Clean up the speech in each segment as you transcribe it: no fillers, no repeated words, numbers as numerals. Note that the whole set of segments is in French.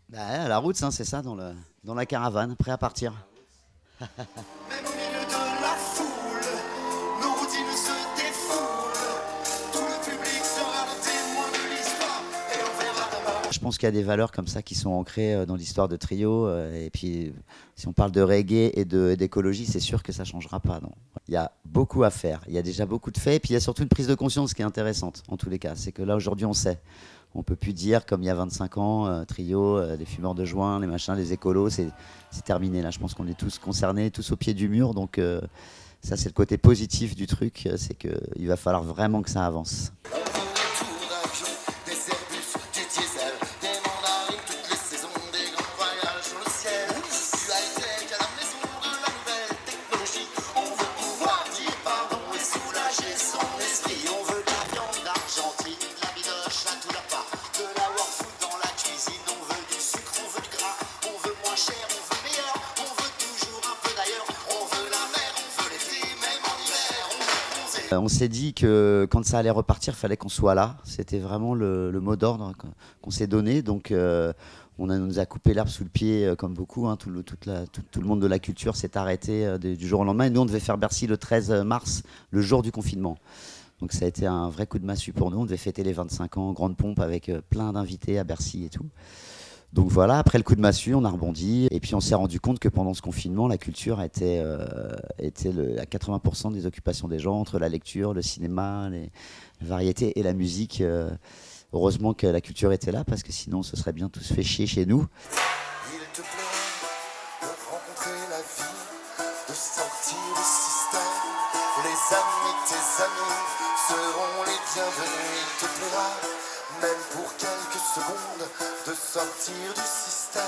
Bah, la route, hein, c'est ça, dans la caravane, prêt à partir. Même au milieu de la foule, nos routines se défoulent. Tout le public sera le témoin de l'histoire et on verra demain. Je pense qu'il y a des valeurs comme ça qui sont ancrées dans l'histoire de Trio. Et puis, si on parle de reggae et d'écologie, c'est sûr que ça ne changera pas. Non. Il y a beaucoup à faire. Il y a déjà beaucoup de faits. Et puis, il y a surtout une prise de conscience qui est intéressante, en tous les cas. C'est que là, aujourd'hui, on sait. On ne peut plus dire, comme il y a 25 ans, Trio, les fumeurs de joint, les machins, les écolos, c'est terminé. Là, je pense qu'on est tous concernés, tous au pied du mur. Donc, ça, c'est le côté positif du truc. C'est qu'il va falloir vraiment que ça avance. On veut des tours d'avion, des Airbus, du diesel, des mandarines, toutes les saisons, des grands voyages sur le ciel. Du high-tech à la maison de la nouvelle technologie. On veut pouvoir dire pardon et soulager son esprit. On veut de la viande d'Argentine, de la bidoche à tout la part, de la work food dans la cuisine. On veut du sucre, on veut du gras, on veut moins cher, on veut meilleur, on veut toujours un peu d'ailleurs. On veut la mer, on veut l'été, même en hiver, on veut bronzer. On s'est dit que quand ça allait repartir, il fallait qu'on soit là. C'était vraiment le mot d'ordre qu'on s'est donné. Donc, nous a coupé l'herbe sous le pied, comme beaucoup. Hein. Tout le monde de la culture s'est arrêté du jour au lendemain. Et nous, on devait faire Bercy le 13 mars, le jour du confinement. Donc, ça a été un vrai coup de massue pour nous. On devait fêter les 25 ans, grande pompe, avec plein d'invités à Bercy et tout. Donc voilà, après le coup de massue, on a rebondi. Et puis on s'est rendu compte que pendant ce confinement, la culture était à 80% des occupations des gens, entre la lecture, le cinéma, les variétés et la musique. Heureusement que la culture était là, parce que sinon, on se serait bien tous fait chier chez nous. Il te plaît de rencontrer la vie, de sortir du système. Les amis, tes amis seront les bienvenus. Il te plaira, même pour quelques secondes, de sortir du système,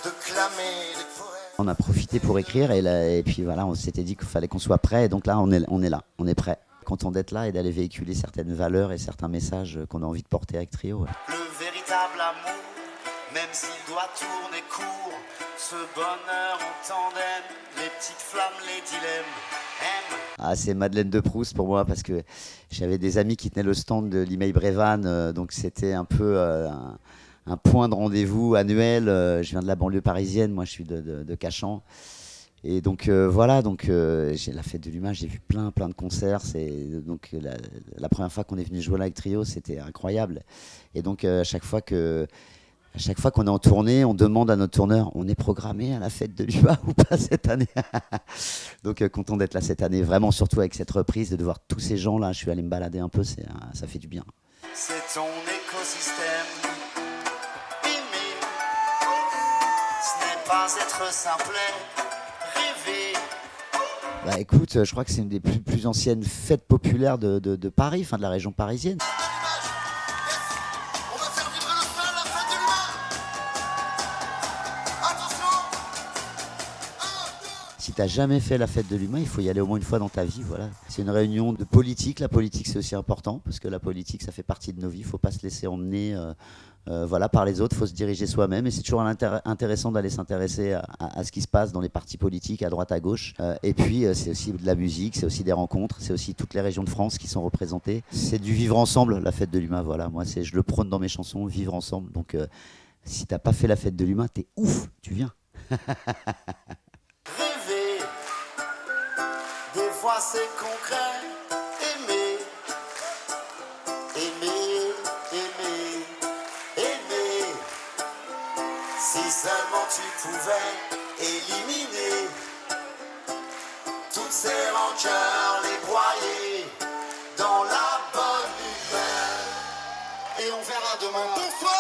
de clamer des poèmes. On a profité pour écrire et puis voilà, on s'était dit qu'il fallait qu'on soit prêt. Et donc là, on est là, on est prêt. Content d'être là et d'aller véhiculer certaines valeurs et certains messages qu'on a envie de porter avec Trio. Ouais. Le véritable amour, même s'il doit tourner court, ce bonheur en tandem, les petites flammes, les dilemmes, aime. Ah, c'est Madeleine de Proust pour moi parce que j'avais des amis qui tenaient le stand de l'Email Brévan, donc c'était un peu un point de rendez-vous annuel. Je viens de la banlieue parisienne, moi je suis de Cachan. Et donc voilà, j'ai la fête de l'humain, j'ai vu plein de concerts. Donc la première fois qu'on est venu jouer là avec Trio, c'était incroyable. Et donc à chaque fois qu'on est en tournée, on demande à notre tourneur, on est programmé à la fête de l'UMA ou pas cette année? Donc content d'être là cette année, vraiment surtout avec cette reprise, de voir tous ces gens là. Je suis allé me balader un peu, ça fait du bien. C'est ton écosystème. Aimer, ce n'est pas être simplet. Rêver. Bah écoute, je crois que c'est une des plus anciennes fêtes populaires de Paris, enfin de la région parisienne. On va faire vibrer le sol, la fête de l'humain. Attention. Si t'as jamais fait la fête de l'humain, il faut y aller au moins une fois dans ta vie. Voilà. C'est une réunion de politique. La politique, c'est aussi important parce que la politique, ça fait partie de nos vies. Il ne faut pas se laisser emmener voilà, par les autres. Il faut se diriger soi-même. Et c'est toujours intéressant d'aller s'intéresser à ce qui se passe dans les partis politiques, à droite, à gauche. Et puis, c'est aussi de la musique, c'est aussi des rencontres, c'est aussi toutes les régions de France qui sont représentées. C'est du vivre ensemble, la fête de l'humain. Voilà. Moi, je le prône dans mes chansons, vivre ensemble. Donc, si t'as pas fait la fête de l'humain, t'es ouf, tu viens. Rêver, des fois c'est concret. Aimer, aimer, aimer, aimer. Si seulement tu pouvais éliminer toutes ces rancœurs, les broyer dans la bonne humeur. Et on verra demain. Bonsoir.